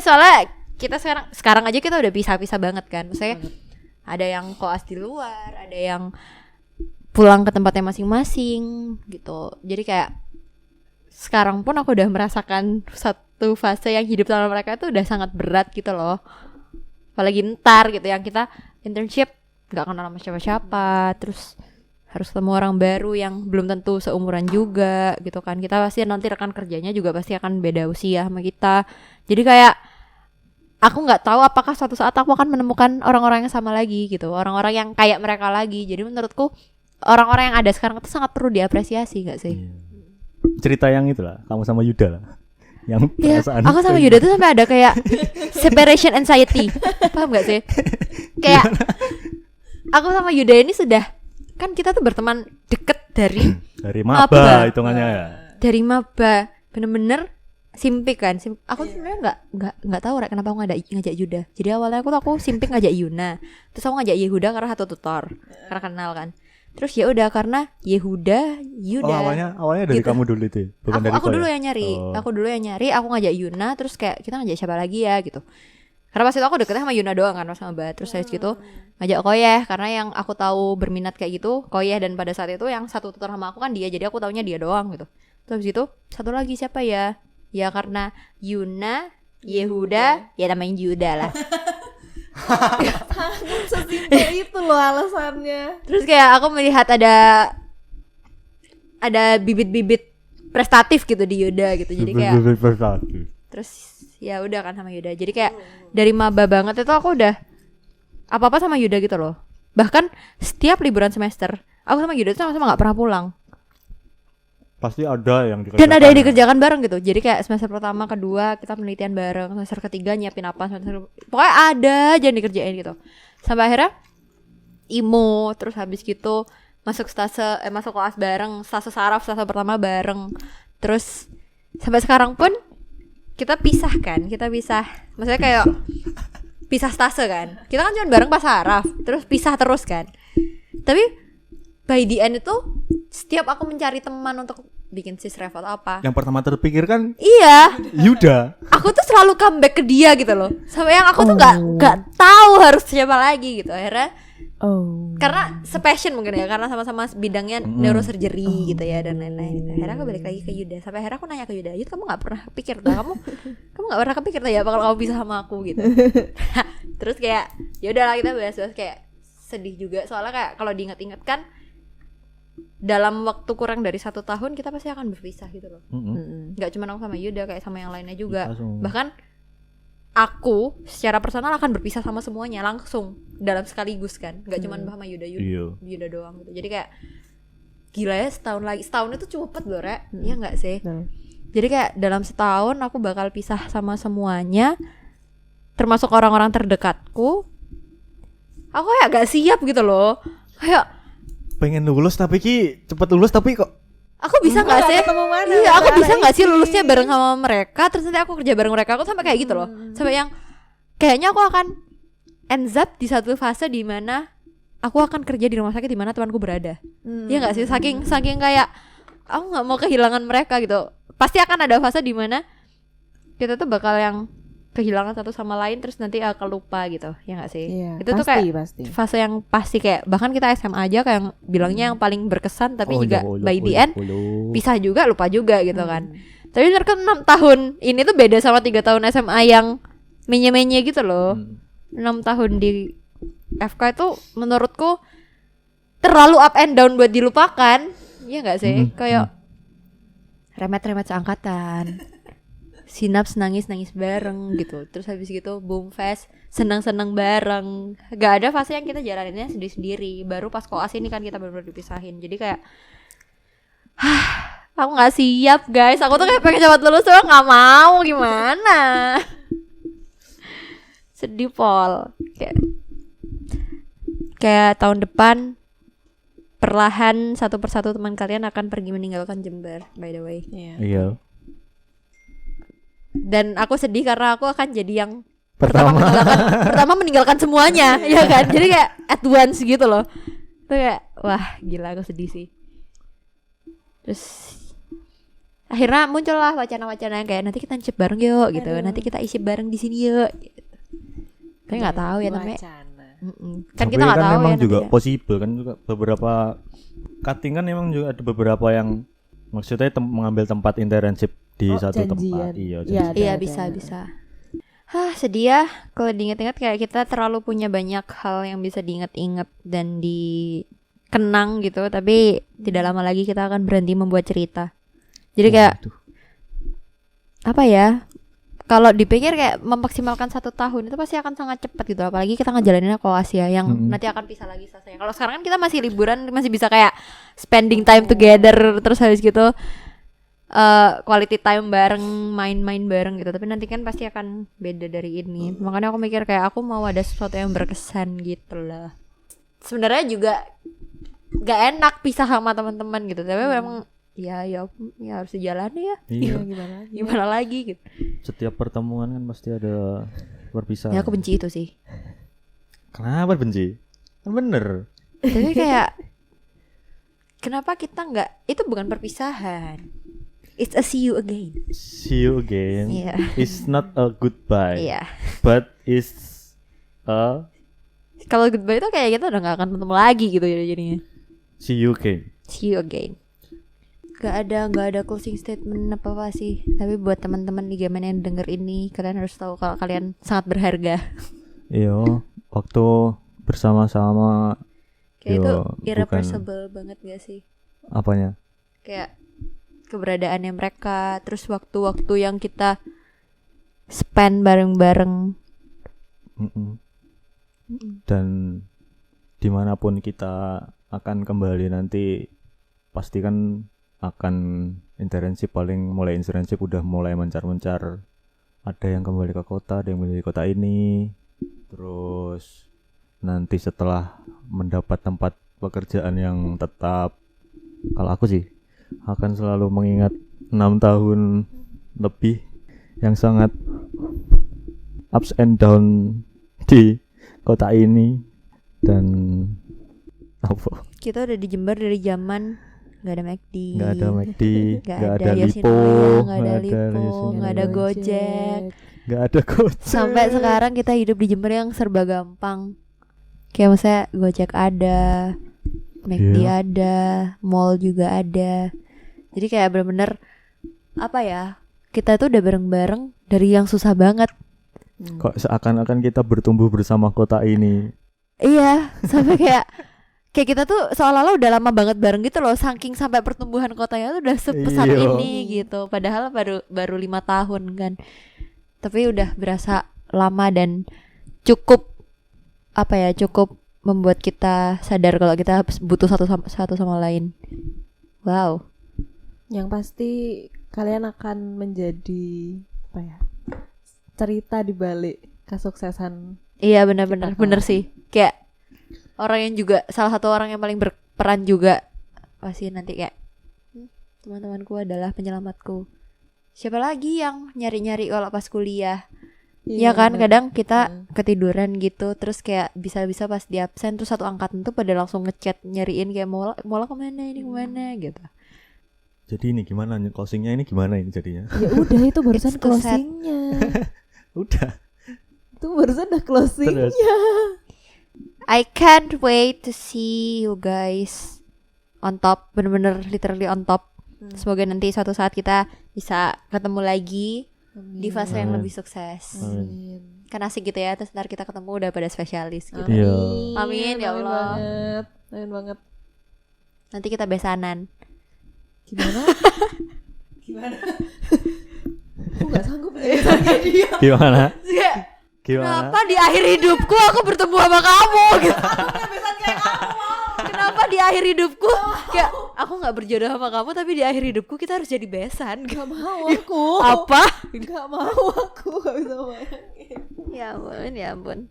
Soalnya kita sekarang aja kita udah pisah-pisah banget kan. Maksudnya ada yang koas di luar, ada yang pulang ke tempatnya masing-masing gitu. Jadi kayak sekarang pun aku udah merasakan satu fase yang hidup sama mereka itu udah sangat berat gitu loh. Apalagi ntar gitu yang kita internship gak kenal sama siapa-siapa, terus harus ketemu orang baru yang belum tentu seumuran juga gitu kan. Kita pasti nanti rekan kerjanya juga pasti akan beda usia sama kita. Jadi kayak aku gak tahu apakah suatu saat aku akan menemukan orang-orang yang sama lagi gitu, orang-orang yang kayak mereka lagi. Jadi menurutku orang-orang yang ada sekarang itu sangat perlu diapresiasi gak sih? Cerita yang itulah, kamu sama Yuda lah. Yang perasaan aku sama Yuda tuh sampai ada kayak separation anxiety. Paham gak sih? Kayak aku sama Yuda ini sudah, kan kita tuh berteman deket dari maba hitungannya ya. Dari maba, bener-bener simpik kan. Aku sebenarnya nggak tahu kenapa aku ngajak Yuda. Jadi awalnya aku simpik ngajak Yuna, terus aku ngajak Yehuda karena satu tutor, karena kenal kan. Terus ya udah karena Yuda. Awalnya dari gitu. Kamu dulu itu, bukan dari aku dulu yang nyari. Aku dulu yang nyari, aku ngajak Yuna, terus kayak kita ngajak siapa lagi ya gitu. Karena pas itu aku deketnya sama Yuna doang kan, sama Mbak. Terus saya gitu ngajak Koyeh, karena yang aku tahu berminat kayak gitu Koyeh, dan pada saat itu yang satu tutor sama aku kan dia, jadi aku taunya dia doang gitu. Terus gitu satu lagi siapa ya? Ya karena Yuna, Yehuda, ya namanya Yuda lah. Sesimpel itu loh alasannya. Terus kayak aku melihat ada bibit-bibit prestatif gitu di Yuda gitu. Jadi kayak bibit prestatif. Terus ya udah kan sama Yuda. Jadi kayak dari maba banget itu aku udah apa-apa sama Yuda gitu loh. Bahkan setiap liburan semester aku sama Yuda tuh sama-sama gak pernah pulang. Pasti ada yang dikerjakan. Dan ada yang dikerjakan bareng gitu. Jadi kayak semester pertama, kedua kita penelitian bareng, semester ketiga nyiapin apa, pokoknya ada aja yang dikerjain gitu. Sampai akhirnya IMO, terus habis gitu masuk kelas bareng, stase saraf, stase pertama bareng. Terus sampai sekarang pun kita pisah. Maksudnya kayak pisah stase kan. Kita kan cuma bareng pas saraf, terus pisah terus kan. Tapi by the end itu setiap aku mencari teman untuk bikin sisref atau apa, yang pertama terpikir kan iya Yuda. Aku tuh selalu comeback ke dia gitu loh. Sampai yang aku tuh gak tahu harus siapa lagi gitu. Akhirnya karena sepassion mungkin ya, karena sama-sama bidangnya neurosurgery gitu ya dan lain-lain gitu. Akhirnya aku balik lagi ke Yuda. Sampai akhirnya aku nanya ke Yuda, Yud kamu gak pernah pikir tuh kamu gak pernah kepikir tuh ya bakal kamu bisa sama aku gitu. Terus kayak ya udahlah kita bahas-bahas, kayak sedih juga soalnya kayak kalau diingat-ingat kan dalam waktu kurang dari 1 tahun kita pasti akan berpisah gitu loh. Gak cuma aku sama Yuda, kayak sama yang lainnya juga. Bahkan aku secara personal akan berpisah sama semuanya langsung dalam sekaligus kan. Gak cuma sama Yuda doang gitu. Jadi kayak gila ya, setahun itu cepet loh Rek. Iya gak sih? Jadi kayak dalam setahun aku bakal pisah sama semuanya, termasuk orang-orang terdekatku. Aku kayak gak siap gitu loh. Kayak pengen lulus tapi cepet lulus tapi kok aku bisa nggak sih? Iya, aku bisa nggak sih lulusnya bareng sama mereka, terus nanti aku kerja bareng mereka. Aku sampai kayak gitu loh, sampai yang kayaknya aku akan ends up di satu fase di mana aku akan kerja di rumah sakit di mana temanku berada. Iya nggak sih? Saking kayak aku nggak mau kehilangan mereka gitu. Pasti akan ada fase di mana kita tuh bakal yang kehilangan satu sama lain, terus nanti akan lupa gitu, ya nggak sih? Iya, itu tuh kayak fase yang pasti, kayak bahkan kita SMA aja kayak bilangnya yang paling berkesan, tapi juga by the end pisah juga, lupa juga gitu kan. Tapi ternyata 6 tahun ini tuh beda sama 3 tahun SMA yang menye-menye gitu loh. 6 tahun di FK itu menurutku terlalu up and down buat dilupakan, ya nggak sih? Kayak remet-remet seangkatan. Sinaps nangis bareng gitu. Terus habis gitu boom fest, senang-senang bareng. Gak ada fase yang kita jalaninnya sendiri-sendiri. Baru pas koas ini kan kita benar-benar dipisahin. Jadi kayak aku gak siap guys. Aku tuh kayak pengen cepat lulus tuh gak mau, gimana. Sedih Pol. Kayak tahun depan perlahan satu persatu teman kalian akan pergi meninggalkan Jember, by the way. Iya. Dan aku sedih karena aku akan jadi yang pertama meninggalkan semuanya, ya kan? Jadi kayak at once gitu loh. Itu kayak wah gila, aku sedih sih. Terus akhirnya muncullah wacana-wacana yang kayak nanti kita nyicip bareng yuk gitu, nanti kita isi bareng di sini yuk gitu. Tapi nggak tahu ya namanya. Kan kita nggak tahu memang ya juga nantinya. possible kan, juga beberapa cutting kan memang juga ada beberapa yang maksudnya mengambil tempat internship di satu tempat. Iya bisa. Hah, sedih ya kalau diingat-ingat, kayak kita terlalu punya banyak hal yang bisa diingat-ingat dan dikenang gitu, tapi tidak lama lagi kita akan berhenti membuat cerita. Jadi kayak apa ya? Kalau dipikir kayak memaksimalkan 1 tahun itu pasti akan sangat cepat gitu, apalagi kita ngejalaninnya koas ya, yang nanti akan pisah lagi selesai. Kalau sekarang kan kita masih liburan, masih bisa kayak spending time together, terus habis gitu quality time bareng, main-main bareng gitu. Tapi nanti kan pasti akan beda dari ini. Makanya aku mikir kayak aku mau ada sesuatu yang berkesan gitu lah. Sebenarnya juga gak enak pisah sama teman-teman gitu, tapi memang ya harus dijalani ya. Iya. Gimana lagi gitu. Setiap pertemuan kan pasti ada perpisahan. Ya aku benci itu sih. Kenapa benci? Kan bener. Tapi kayak kenapa kita nggak, itu bukan perpisahan. It's a see you again. See you again. Iya. It's not a goodbye. Iya. But it's a Kalau goodbye itu kayak kita udah nggak akan ketemu lagi gitu jadinya. see you again. See you again. Gak ada closing statement apa sih. Tapi buat teman-teman di Gamen yang denger ini, kalian harus tahu kalau kalian sangat berharga. Iya, waktu bersama-sama Kayak itu bukan irreplaceable banget gak sih? apanya? Kayak keberadaannya mereka, terus waktu-waktu yang kita spend bareng-bareng. Dan dimanapun kita akan kembali nanti, pasti kan akan internship, mulai internship udah mulai mencar-mencar. Ada yang kembali ke kota, ada yang kembali ke kota ini. Terus nanti setelah mendapat tempat pekerjaan yang tetap, kalau aku sih akan selalu mengingat 6 tahun lebih yang sangat ups and down di kota ini. Dan apa? Kita udah di Jember dari zaman nggak ada McD, nggak ada nggak ada Lipo, nggak ada Lipo, nggak ada Gojek, nggak ada Gojek. sampai sekarang kita hidup di Jember yang serba gampang. Kayak misalnya Gojek ada, McD ada, mall juga ada. Jadi kayak bener-bener apa ya, kita tuh udah bareng-bareng dari yang susah banget. Kok seakan-akan kita bertumbuh bersama kota ini. Iya, sampai kayak kita tuh seolah-olah udah lama banget bareng gitu loh, saking sampai pertumbuhan kotanya tuh udah sebesar ini gitu. Padahal baru 5 tahun kan. Tapi udah berasa lama dan cukup membuat kita sadar kalau kita butuh satu sama lain. Wow. Yang pasti kalian akan menjadi cerita di balik kesuksesan. Iya benar-benar sih. Kayak orang yang juga salah satu orang yang paling berperan juga pasti nanti kayak teman-temanku adalah penyelamatku. Siapa lagi yang nyari-nyari kalau pas kuliah? Iya kan, kadang kita ketiduran gitu, terus kayak bisa-bisa pas di absen terus satu angkatan tuh pada langsung ngechat nyariin kayak Mola kemana ini kemana gitu. Jadi ini gimana closingnya, ini gimana ini jadinya? Ya udah, itu barusan closingnya. Udah. Itu barusan udah closingnya. I can't wait to see you guys on top, bener-bener literally on top. Semoga nanti suatu saat kita bisa ketemu lagi di fase yang lebih sukses. Kan asik gitu ya, terus ntar kita ketemu udah pada spesialis gitu. Amin ya Allah. Amin banget. Nanti kita besanan. Gimana? Aku gak sanggup besannya dia. Gimana? Kenapa di akhir hidupku aku bertemu sama kamu gitu. Kenapa di akhir hidupku kayak aku gak berjodoh sama kamu, tapi di akhir hidupku kita harus jadi besan. Gak mau aku. Apa? Gak mau aku, gak bisa bayangin. Ya ampun.